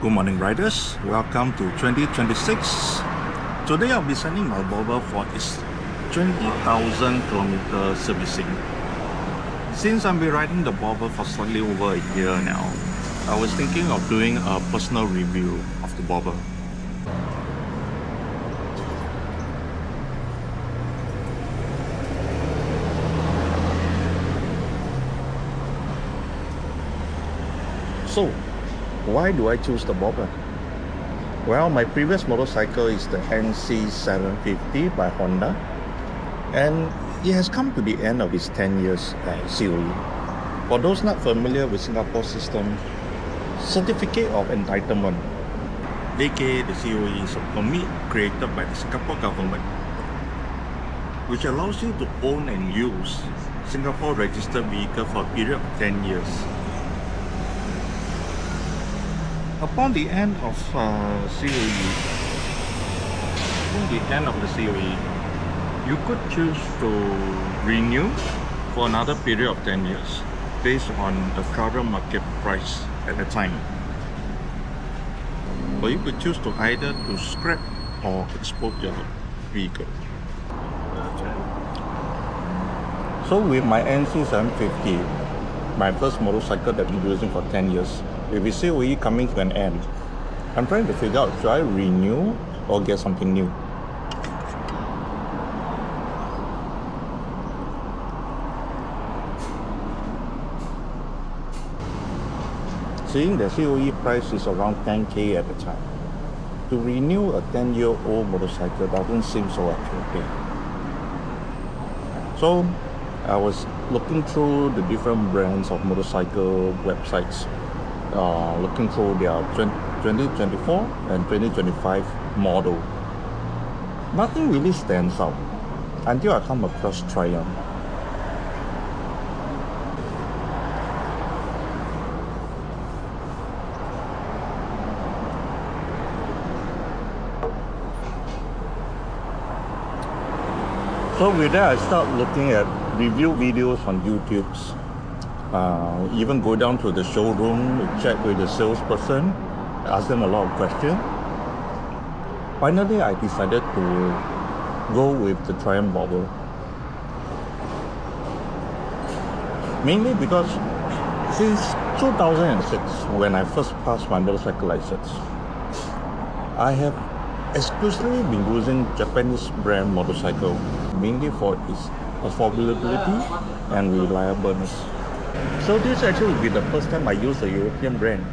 Good morning, riders. Welcome to 2026. Today I'll be sending my bobber for its 20,000 kilometer servicing. Since I've been riding the bobber for slightly over a year now, I was thinking of doing a personal review of the bobber. So, why do I choose the bobber? Well, my previous motorcycle is the NC750 by Honda, and it has come to the end of its 10 years COE. For those not familiar with Singapore system, Certificate of Entitlement, aka the COE, is a permit created by the Singapore government, which allows you to own and use Singapore registered vehicle for a period of 10 years. Upon the end of COE, you could choose to renew for another period of 10 years based on the current market price at the time. Or you could choose to either to scrap or export your vehicle. So with my NC750, my first motorcycle that I've been using for 10 years, with its COE coming to an end, I'm trying to figure out, should I renew or get something new? Seeing the COE price is around 10K at the time, to renew a 10-year-old motorcycle doesn't seem so attractive. So I was looking through the different brands of motorcycle websites, looking through their 2024 and 2025 model. Nothing really stands out until I come across Triumph. So with that, I start looking at review videos on YouTube. Even go down to the showroom, check with the salesperson, ask them a lot of questions. Finally, I decided to go with the Triumph bobber. Mainly because since 2006, when I first passed my motorcycle license, I have exclusively been using Japanese brand motorcycle, mainly for its affordability and reliableness. So this actually will be the first time I use a European brand.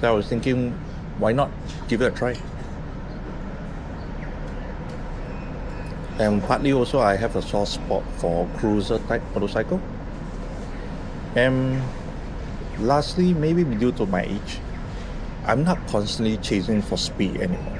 So I was thinking, why not give it a try? And partly also I have a soft spot for cruiser type motorcycle. And lastly, maybe due to my age, I'm not constantly chasing for speed anymore.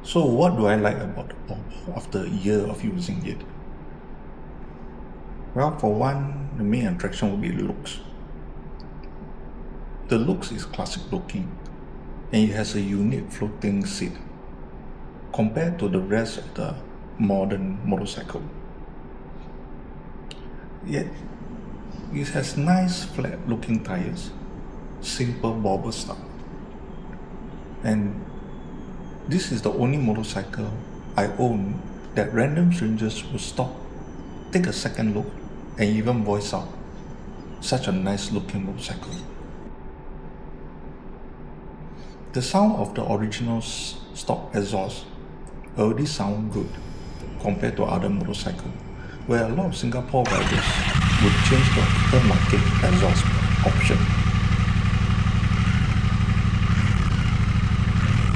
So what do I like about the bobber after a year of using it? Well, for one, the main attraction will be looks. The looks is classic looking, and it has a unique floating seat compared to the rest of the modern motorcycle. Yet, it has nice flat looking tires, simple bobber style. And this is the only motorcycle I own that random strangers will stop, take a second look, and even voice out. Such a nice looking motorcycle. The sound of the original stock exhaust already sound good compared to other motorcycles, where a lot of Singapore riders would change the aftermarket exhaust option.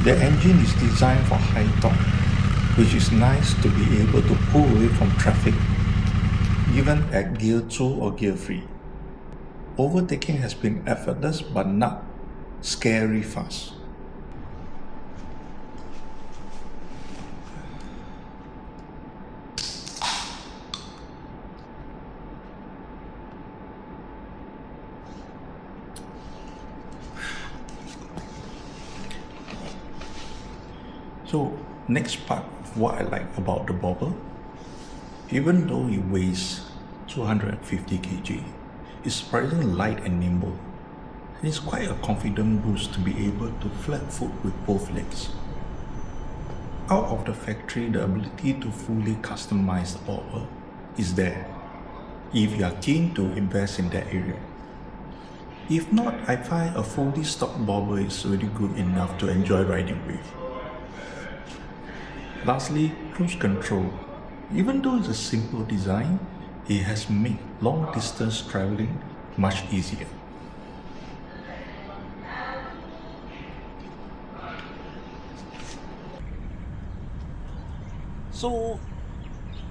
The engine is designed for high torque, which is nice to be able to pull away from traffic even at gear 2 or gear 3. Overtaking has been effortless but not scary fast. So next part of what I like about the bobber, even though it weighs 250 kg, it's surprisingly light and nimble. And it's quite a confident boost to be able to flat foot with both legs. Out of the factory, the ability to fully customize the bobber is there, if you are keen to invest in that area. If not, I find a fully stocked bobber is already good enough to enjoy riding with. Lastly, cruise control. Even though it's a simple design, it has made long distance traveling much easier. So,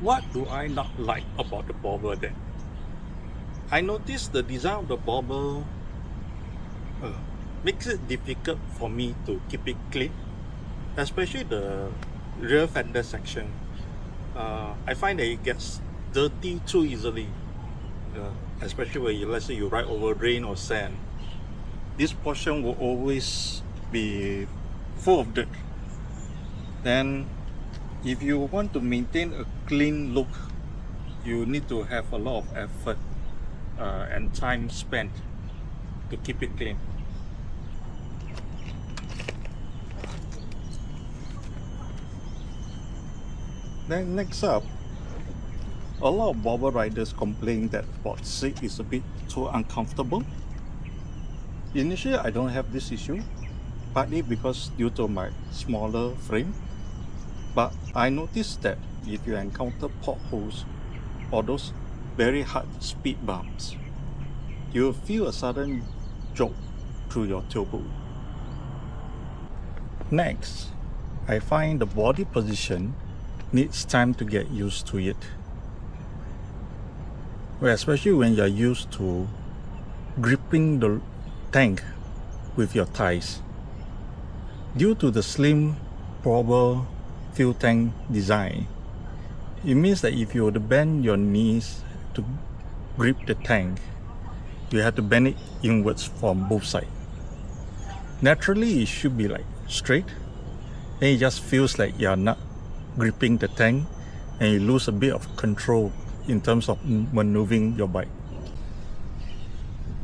what do I not like about the bobber then? I noticed the design of the bobber makes it difficult for me to keep it clean, especially the rear fender section. I find that it gets dirty too easily, especially when let's say you ride over rain or sand. This portion will always be full of dirt. Then if you want to maintain a clean look, you need to have a lot of effort and time spent to keep it clean. Then next up, a lot of bobber riders complain that board seat is a bit too uncomfortable. Initially, I don't have this issue, partly because due to my smaller frame. But I noticed that if you encounter potholes or those very hard speed bumps, you'll feel a sudden jolt through your tailbone. Next, I find the body position needs time to get used to it. Well, especially when you're used to gripping the tank with your thighs. Due to the slim bobber fuel tank design, it means that if you were to bend your knees to grip the tank, you have to bend it inwards from both sides. Naturally, it should be like straight, and it just feels like you're not gripping the tank, and you lose a bit of control in terms of maneuvering your bike.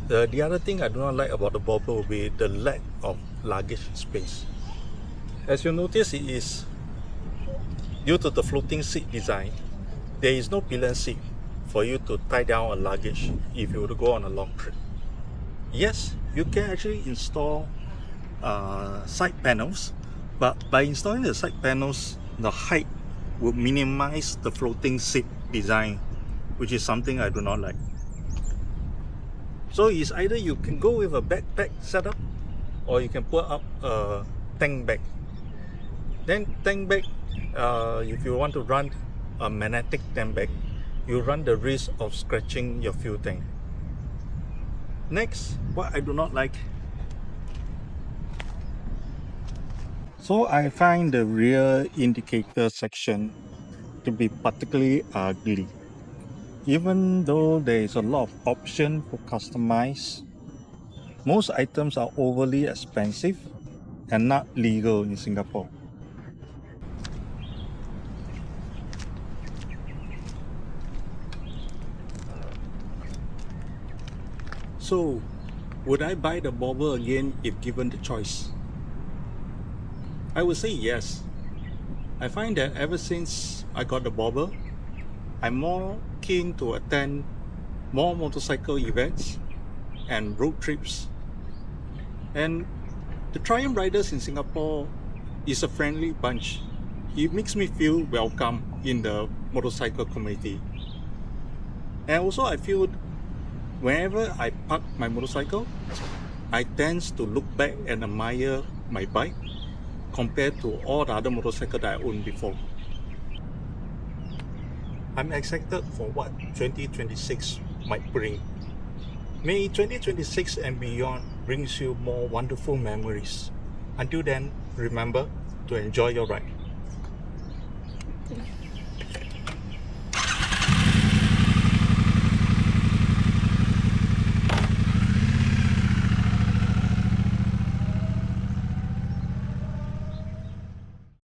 The other thing I do not like about the bobber will be the lack of luggage space. As you notice, it is due to the floating seat design, there is no pillion seat for you to tie down a luggage if you were to go on a long trip. Yes, you can actually install side panels, but by installing the side panels, the height would minimize the floating seat design, which is something I do not like. So it's either you can go with a backpack setup, or you can put up a tank bag. Then tank bag, if you want to run a magnetic tank bag, you run the risk of scratching your fuel tank. Next, what I do not like. So I find the rear indicator section to be particularly ugly. Even though there is a lot of option for customize, most items are overly expensive and not legal in Singapore. So, would I buy the bobber again if given the choice? I would say yes. I find that ever since I got the bobber, I'm more keen to attend more motorcycle events and road trips. And the Triumph riders in Singapore is a friendly bunch. It makes me feel welcome in the motorcycle community. And also I feel whenever I park my motorcycle, I tend to look back and admire my bike compared to all the other motorcycles that I owned before. I'm excited for what 2026 might bring. May 2026 and beyond brings you more wonderful memories. Until then, remember to enjoy your ride.